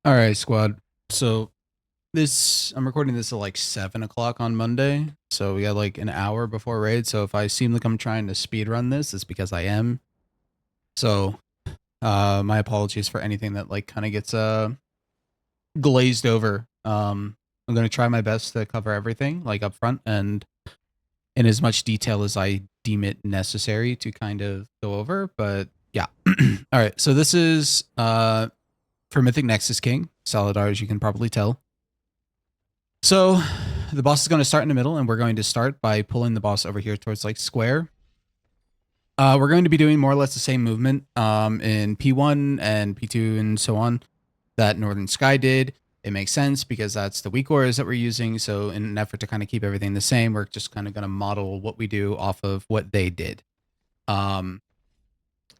All right, squad. So I'm recording this at like 7 o'clock on Monday. So we got like an hour before raid. So if I seem like I'm trying to speed run this, it's because I am. So my apologies for anything that like kind of gets glazed over. I'm gonna try my best to cover everything like up front and in as much detail as I deem it necessary to kind of go over. But yeah. All right. So this is for Mythic Nexus King, Saladar, as you can probably tell. So the boss is going to start in the middle, and we're going to start by pulling the boss over here towards like square. We're going to be doing more or less the same movement in P1 and P2 and so on that Northern Sky did. It makes sense because that's the weak auras that we're using. So in an effort to kind of keep everything the same, we're just kind of going to model what we do off of what they did.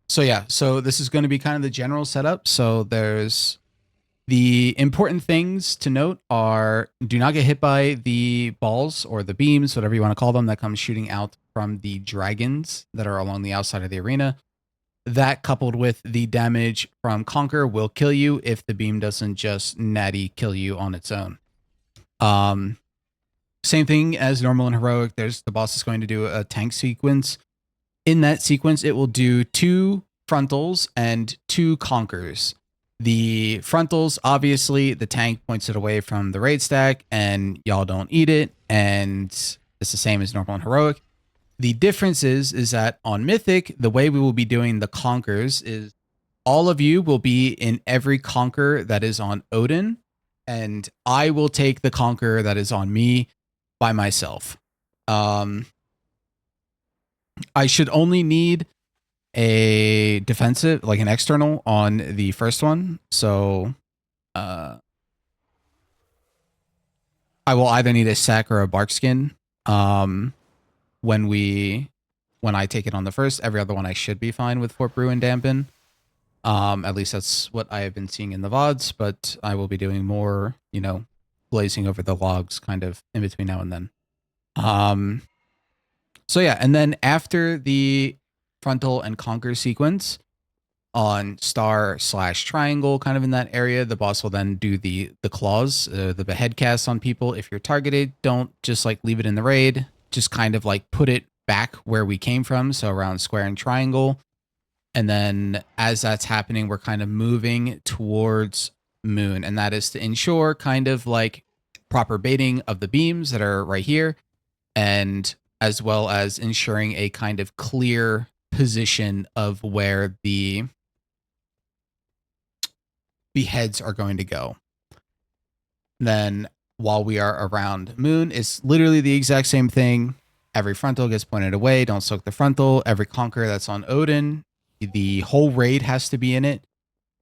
So yeah, so this is going to be kind of the general setup. So there's the important things to note are do not get hit by the balls or the beams, whatever you want to call them, that come shooting out from the dragons that are along the outside of the arena. That coupled with the damage from Conquer will kill you if the beam doesn't just natty kill you on its own. Same thing as normal and heroic. There's the boss is going to do a tank sequence. In that sequence, it will do 2 frontals and 2 conquers. The frontals, obviously, the tank points it away from the raid stack, and y'all don't eat it, and it's the same as normal and heroic. The difference is that on Mythic, the way we will be doing the conquers is all of you will be in every conquer that is on Odin, and I will take the conquer that is on me by myself. I should only need a defensive, like an external on the first one. So I will either need a sack or a bark skin. When I take it on the first, every other one I should be fine with Fort Brew and Dampen. At least that's what I have been seeing in the VODs, but I will be doing more, glazing over the logs kind of in between now and then. So yeah, and then after the frontal and conquer sequence on star/triangle, kind of in that area, the boss will then do the claws, the behead cast on people. If you're targeted, don't just like leave it in the raid. Just kind of like put it back where we came from, so around square and triangle. And then as that's happening, we're kind of moving towards moon, and that is to ensure kind of like proper baiting of the beams that are right here, and as well as ensuring a kind of clear position of where the beheads are going to go. Then while we are around moon, it's literally the exact same thing. Every frontal gets pointed away. Don't soak the frontal. Every conquer that's on Odin, the whole raid has to be in it.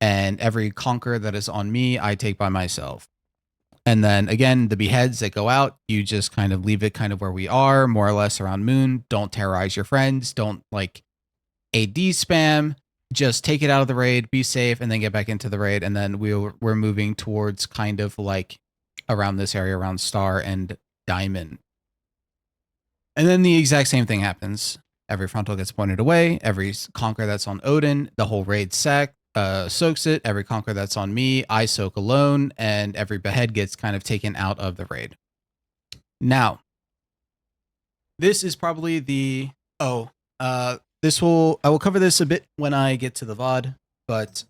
And every conquer that is on me, I take by myself. And then again, the beheads that go out, you just kind of leave it kind of where we are, more or less around moon. Don't terrorize your friends. Don't like AD spam. Just take it out of the raid, be safe, and then get back into the raid. And then we're moving towards kind of like around this area, around Star and Diamond. And then the exact same thing happens. Every frontal gets pointed away. Every conquer that's on Odin, the whole raid soaks it. Every conquer that's on me, I soak alone, and every behead gets kind of taken out of the raid. Now, this is probably the I will cover this a bit when I get to the VOD, but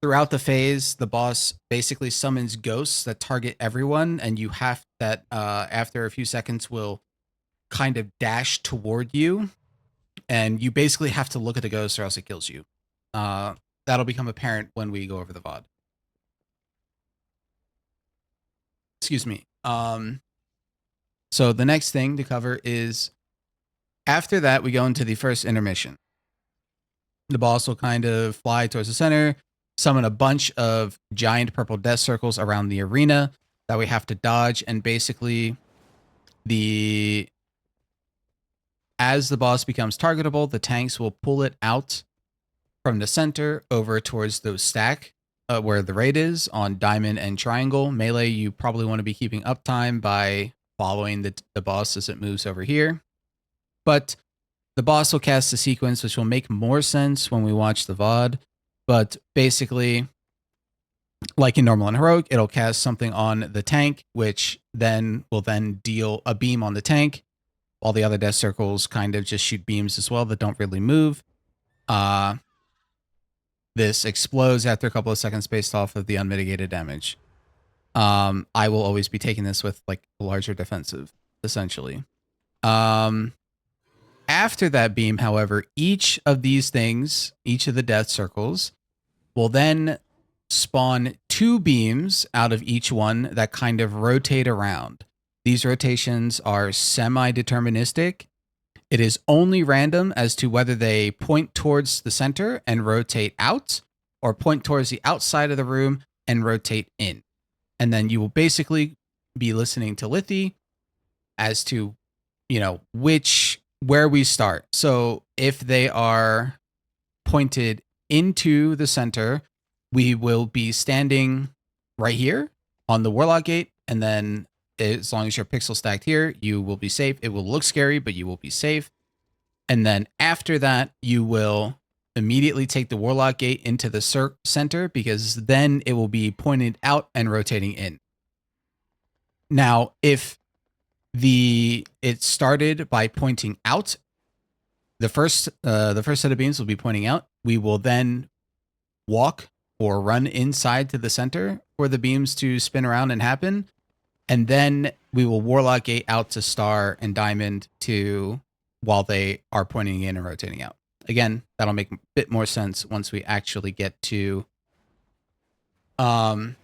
throughout the phase, the boss basically summons ghosts that target everyone, and you have that after a few seconds will kind of dash toward you, and you basically have to look at the ghost or else it kills you. That'll become apparent when we go over the VOD. Excuse me. So the next thing to cover is after that, we go into the first intermission. The boss will kind of fly towards the center, summon a bunch of giant purple death circles around the arena that we have to dodge, and basically as the boss becomes targetable, the tanks will pull it out from the center over towards those stack where the raid is on Diamond and Triangle. Melee, you probably want to be keeping uptime by following the boss as it moves over here. But the boss will cast a sequence which will make more sense when we watch the VOD. But basically, like in normal and heroic, it'll cast something on the tank, which then will then deal a beam on the tank, while the other death circles kind of just shoot beams as well that don't really move. This explodes after a couple of seconds based off of the unmitigated damage. I will always be taking this with like a larger defensive, essentially. After that beam, however, each of these things, each of the death circles, will then spawn 2 beams out of each one that kind of rotate around. These rotations are semi-deterministic. It is only random as to whether they point towards the center and rotate out, or point towards the outside of the room and rotate in. And then you will basically be listening to Lithy as to, where we start. So if they are pointed into the center, we will be standing right here on the Warlock Gate, and then as long as you're pixel stacked here, you will be safe. It will look scary, but you will be safe. And then after that, you will immediately take the Warlock Gate into the center, because then it will be pointed out and rotating in. Now, if it started by pointing out, the first set of beams will be pointing out. We will then walk or run inside to the center for the beams to spin around and happen. And then we will Warlock Gate out to Star and Diamond while they are pointing in and rotating out. Again, that'll make a bit more sense once we actually get to P3.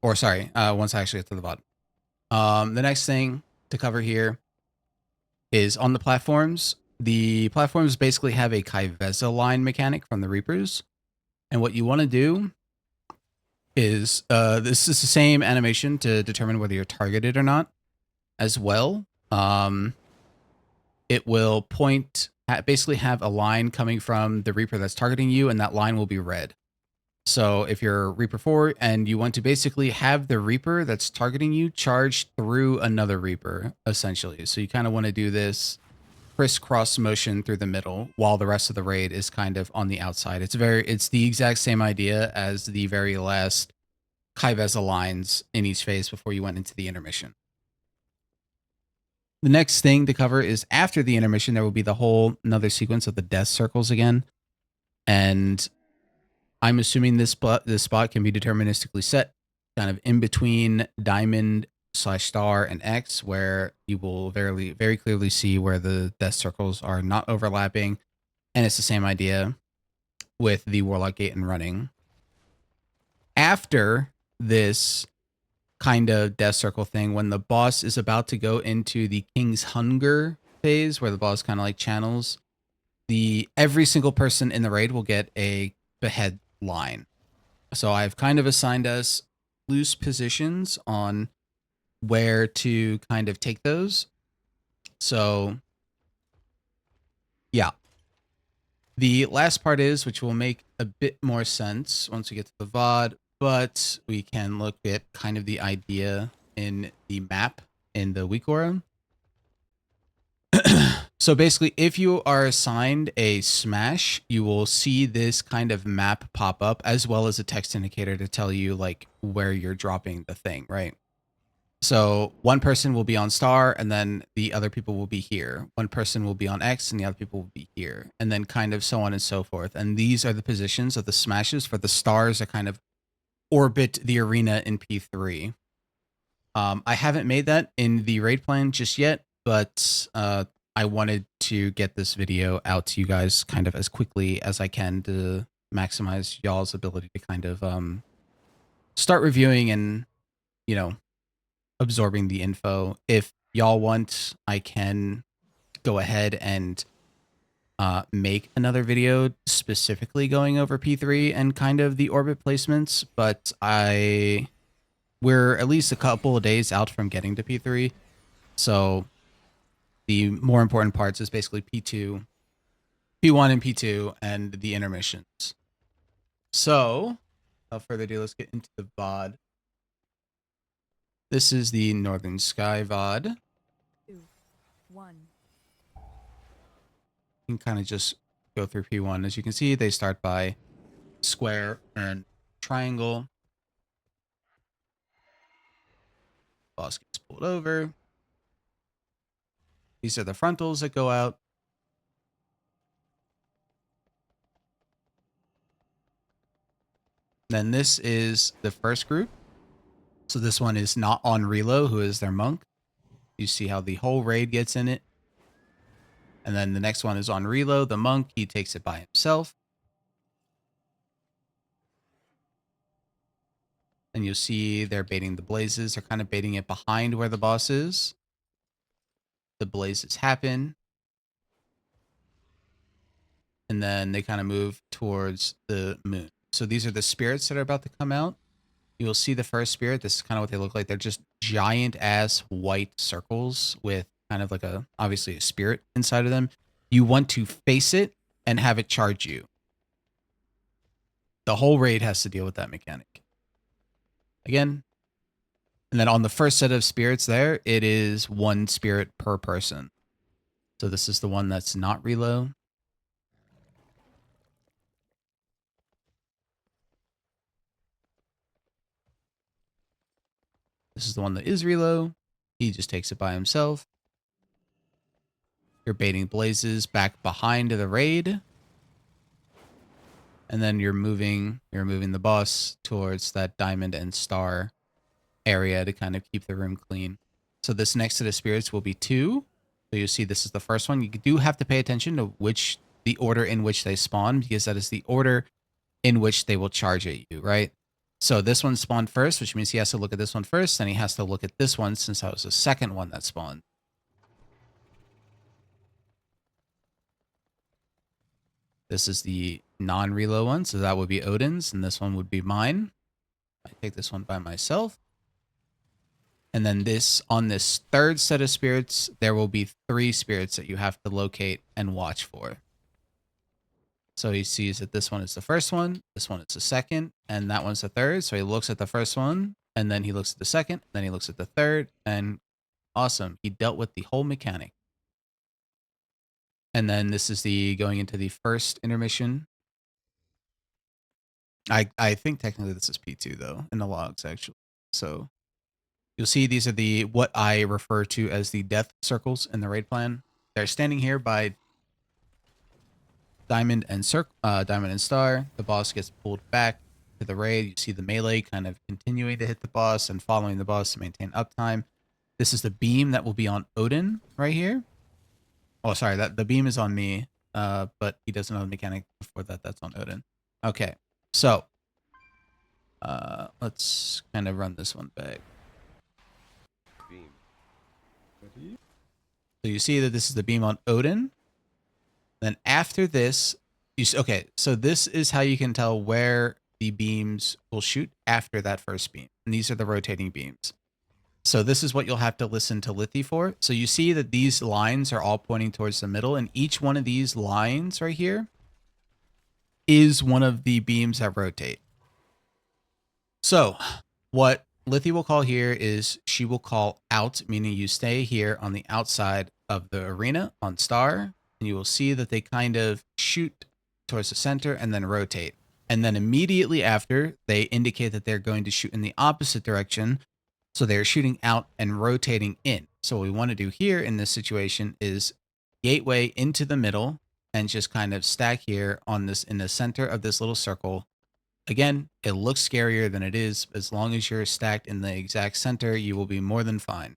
Or sorry, once I actually get to the VOD. The next thing to cover here is on the platforms. The platforms basically have a Kai'Veza line mechanic from the Reapers. And what you want to do is, this is the same animation to determine whether you're targeted or not as well. It will basically have a line coming from the Reaper that's targeting you, and that line will be red. So if you're Reaper 4 and you want to basically have the Reaper that's targeting you charge through another Reaper, essentially. So you kind of want to do this crisscross motion through the middle while the rest of the raid is kind of on the outside. It's the exact same idea as the very last Kai'Veza lines in each phase before you went into the intermission. The next thing to cover is after the intermission, there will be the whole another sequence of the death circles again. And I'm assuming this spot can be deterministically set kind of in between Diamond/Star and X, where you will very, very clearly see where the death circles are not overlapping. And it's the same idea with the Warlock Gate and running. After this kind of death circle thing, when the boss is about to go into the King's Hunger phase, where the boss kind of like channels, every single person in the raid will get a behead line. So I've kind of assigned us loose positions on where to kind of take those. So yeah. The last part is, which will make a bit more sense once we get to the VOD, but we can look at kind of the idea in the map in the weak aura. So basically, if you are assigned a smash, you will see this kind of map pop up, as well as a text indicator to tell you like where you're dropping the thing, right? So one person will be on Star, and then the other people will be here. One person will be on X, and the other people will be here, and then kind of so on and so forth. And these are the positions of the smashes for the stars that kind of orbit the arena in P3. I haven't made that in the raid plan just yet, but I wanted to get this video out to you guys kind of as quickly as I can to maximize y'all's ability to kind of start reviewing and, absorbing the info. If y'all want, I can go ahead and make another video specifically going over P3 and kind of the orbit placements, but we're at least a couple of days out from getting to P3. So the more important parts is basically P1 and P2 and the intermissions. So without further ado, let's get into the VOD. This is the Northern Sky VOD. 2, 1. You can kind of just go through P1. As you can see, they start by square and triangle. Boss gets pulled over. These are the frontals that go out. Then this is the first group. So this one is not on Relo, who is their monk. You see how the whole raid gets in it. And then the next one is on Relo, the monk. He takes it by himself. And you'll see they're baiting the blazes. They're kind of baiting it behind where the boss is. The blazes happen. And then they kind of move towards the moon. So these are the spirits that are about to come out. You'll see the first spirit. This is kind of what they look like. They're just giant ass white circles with kind of like obviously a spirit inside of them. You want to face it and have it charge you. The whole raid has to deal with that mechanic. Again. And then on the first set of spirits there, it is one spirit per person. So this is the one that's not Relo. This is the one that is Relo. He just takes it by himself. You're baiting blazes back behind the raid. And then you're moving the boss towards that diamond and star area to kind of keep the room clean. So this next set of spirits will be 2. So you'll see this is the first one. You do have to pay attention to the order in which they spawn, because that is the order in which they will charge at you, right? So this one spawned first, which means he has to look at this one first, then he has to look at this one since that was the second one that spawned. This is the non-Relo one, so that would be Odin's, and this one would be mine. I take this one by myself. And then on this third set of spirits, there will be 3 spirits that you have to locate and watch for. So he sees that this one is the first one, this one is the second, and that one's the third. So he looks at the first one, and then he looks at the second, then he looks at the third, and awesome. He dealt with the whole mechanic. And then this is going into the first intermission. I think technically this is P2 though, in the logs actually. So you'll see these are what I refer to as the death circles in the raid plan. They're standing here by diamond and star. The boss gets pulled back to the raid. You see the melee kind of continuing to hit the boss and following the boss to maintain uptime. This is the beam that will be on Odin right here. Oh, sorry, the beam is on me, but he doesn't know the mechanic before that. That's on Odin. Okay, so let's kind of run this one back. Beam. So you see that this is the beam on Odin. Then after this, okay, so this is how you can tell where the beams will shoot after that first beam. And these are the rotating beams. So this is what you'll have to listen to Lithy for. So you see that these lines are all pointing towards the middle, and each one of these lines right here is one of the beams that rotate. So what Lithy will call here is she will call out, meaning you stay here on the outside of the arena on star, and you will see that they kind of shoot towards the center and then rotate. And then immediately after, they indicate that they're going to shoot in the opposite direction. So they're shooting out and rotating in. So what we want to do here in this situation is gateway into the middle and just kind of stack here in the center of this little circle. Again, it looks scarier than it is. As long as you're stacked in the exact center, you will be more than fine.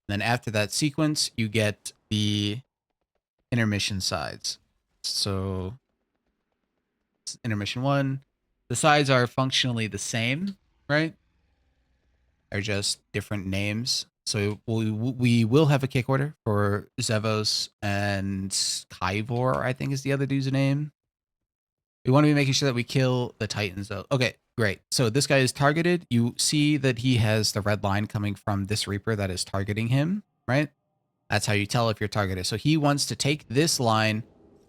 Then after that sequence, you get the intermission sides. So intermission 1, the sides are functionally the same, right? They're just different names. So we will have a kick order for Zevos and Kyvor, I think is the other dude's name. We want to be making sure that we kill the Titans though. Okay, great. So this guy is targeted. You see that he has the red line coming from this Reaper that is targeting him, right? That's how you tell if you're targeted. So he wants to take this line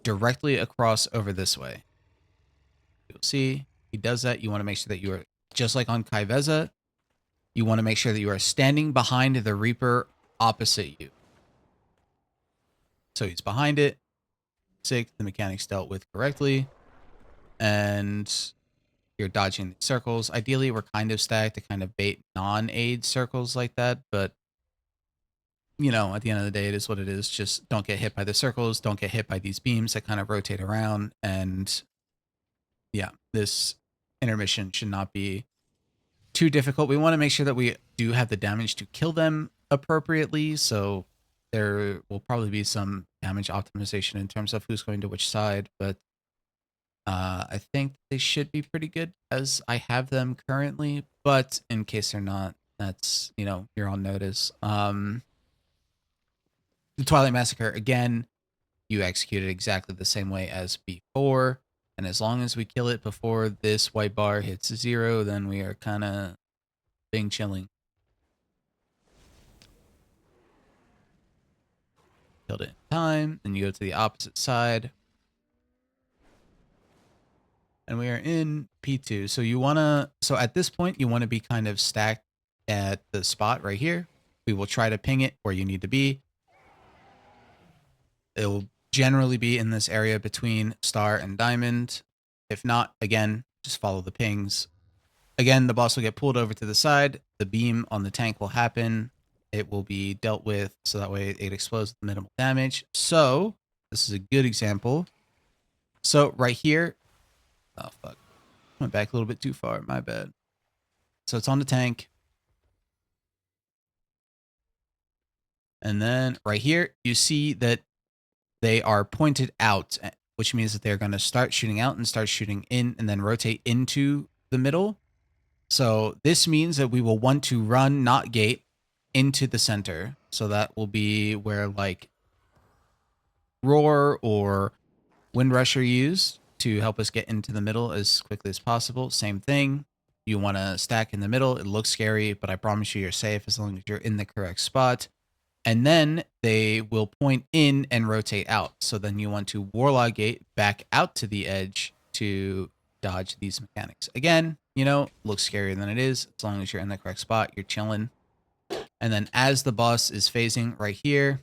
directly across over this way. You'll see he does that. You want to make sure that you are, just like on Kaiveza, you want to make sure that you are standing behind the Reaper opposite you. So he's behind it. Sick. The mechanics dealt with correctly. and you're dodging the circles. Ideally, we're kind of stacked to kind of bait non-aid circles like that, but you know, at the end of the day, it is what it is. Just don't get hit by the circles, don't get hit by these beams that kind of rotate around, and yeah, this intermission should not be too difficult. We want to make sure that we do have the damage to kill them appropriately, so there will probably be some damage optimization in terms of who's going to which side, but I think they should be pretty good as I have them currently, but in case they're not, that's, you know, you're on notice. The Twilight Massacre, again, you execute it exactly the same way as before, and as long as we kill it before this white bar hits 0, then we are kind of being chilling. Killed it in time, then you go to the opposite side, and we are in P2. So you want to, so at this point, you want to be kind of stacked at the spot right here. We will try to ping it where you need to be. It will generally be in this area between star and diamond. If not, again, just follow the pings. Again, the boss will get pulled over to the side. The beam on the tank will happen. It will be dealt with so that way it explodes with minimal damage. So this is a good example. So right here, oh fuck, went back a little bit too far, my bad. So it's on the tank. And then right here, you see that they are pointed out, which means that they're going to start shooting out and start shooting in and then rotate into the middle. So this means that we will want to run, not gate, into the center. So that will be where like Roar or Wind Rush are used to help us get into the middle as quickly as possible. Same thing. You want to stack in the middle. It looks scary, but I promise you you're safe as long as you're in the correct spot. And then they will point in and rotate out. So then you want to Warlock Gate back out to the edge to dodge these mechanics. Again, you know, looks scarier than it is. As long as you're in the correct spot, you're chilling. And then as the boss is phasing right here,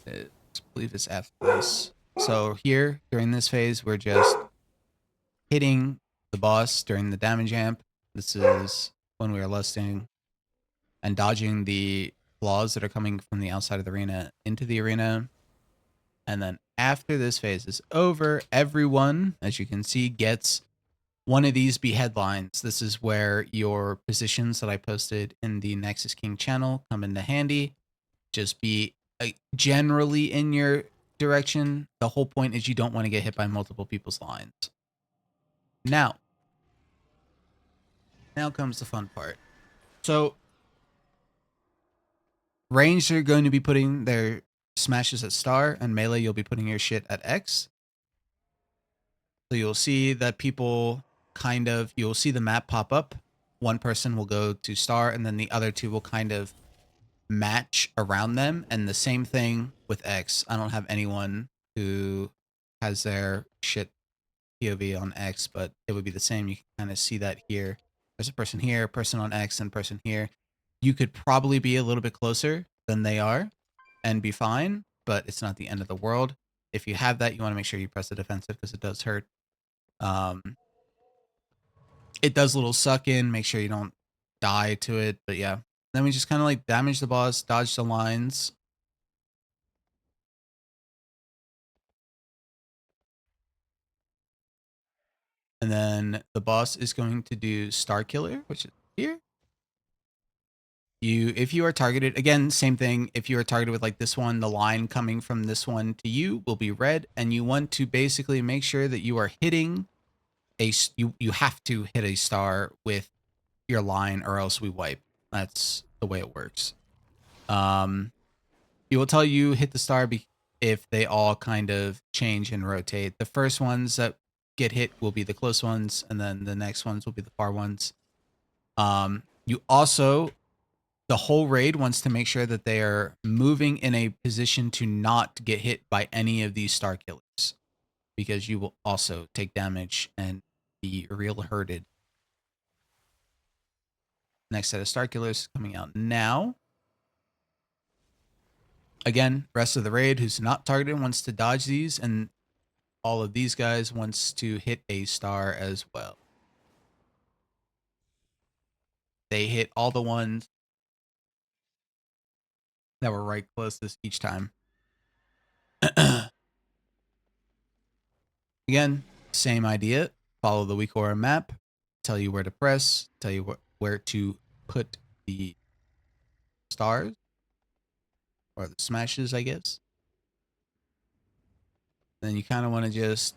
I believe it's after this. So here, during this phase, we're just hitting the boss during the damage amp. This is when we are lusting and dodging the flaws that are coming from the outside of the arena into the arena. And then after this phase is over, everyone, as you can see, gets one of these beheadlines. This is where your positions that I posted in the Nexus King channel come into handy. Just be generally in your direction. The whole point is you don't want to get hit by multiple people's lines. Now comes the fun part. So ranged are going to be putting their smashes at star, and melee you'll be putting your shit at X. So you'll see that people kind of, you'll see the map pop up. One person will go to star, and then the other two will kind of match around them. And the same thing with X. I don't have anyone who has their shit POV on X, but it would be the same. You can kind of see that here. There's a person here, a person on X, and a person here. You could probably be a little bit closer than they are and be fine, but it's not the end of the world. If you have that, you want to make sure you press the defensive because it does hurt. It does a little suck in. Make sure you don't die to it, but yeah. Then we just kind of like damage the boss, dodge the lines. And then the boss is going to do Star Killer, which is here. If you are targeted, again, same thing. If you are targeted with like this one, the line coming from this one to you will be red. And you want to basically make sure that you are hitting you have to hit a star with your line or else we wipe. That's the way it works. It will tell you hit the star if they all kind of change and rotate. The first ones that get hit will be the close ones, and then the next ones will be the far ones. You also, the whole raid wants to make sure that they are moving in a position to not get hit by any of these star killers, because you will also take damage and be real hurted. Next set of Star Killers coming out now. Again, rest of the raid who's not targeted wants to dodge these, and all of these guys wants to hit a star as well. They hit all the ones that were right closest each time. Again, same idea. Follow the weak aura map. Tell you where to press. Tell you where to put the stars. Or the smashes, I guess. Then you kind of want to just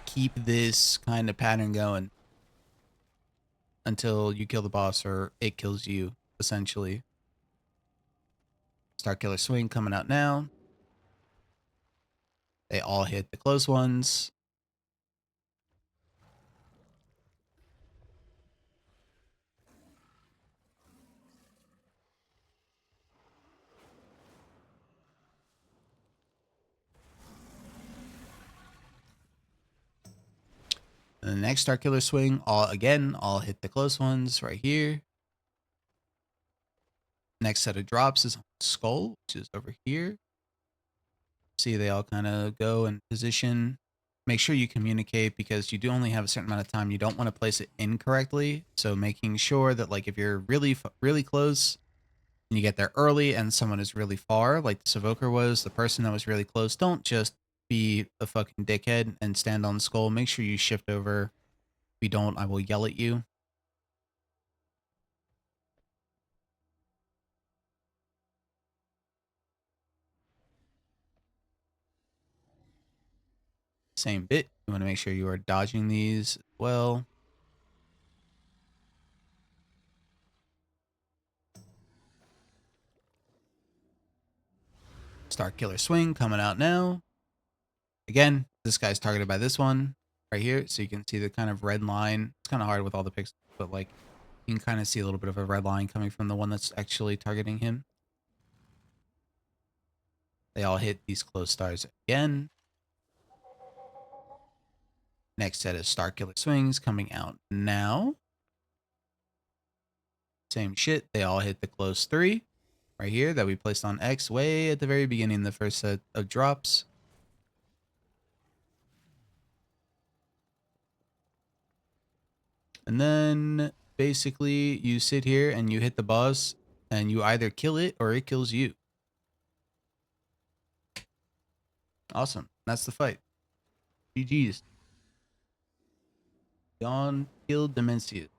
keep this kind of pattern going until you kill the boss or it kills you, essentially. Star Killer Swing coming out now. They all hit the close ones. And the next Star Killer Swing, all hit the close ones right here. Next set of drops is on Skull, which is over here. See, they all kind of go in position. Make sure you communicate because you do only have a certain amount of time. You don't want to place it incorrectly. So making sure that like if you're really, really close and you get there early and someone is really far, like the Savoker was, the person that was really close, don't just be a fucking dickhead and stand on Skull. Make sure you shift over. If you don't, I will yell at you. Same bit. You want to make sure you are dodging these as well. Star Killer Swing coming out now. Again, this guy's targeted by this one right here. So you can see the kind of red line. It's kind of hard with all the pixels, but like you can kind of see a little bit of a red line coming from the one that's actually targeting him. They all hit these close stars again. Next set of Star Killer Swings coming out now. Same shit. They all hit the close 3 right here that we placed on X way at the very beginning, the first set of drops. And then basically you sit here and you hit the boss and you either kill it or it kills you. Awesome. That's the fight. GG's. Gone, killed Demencius.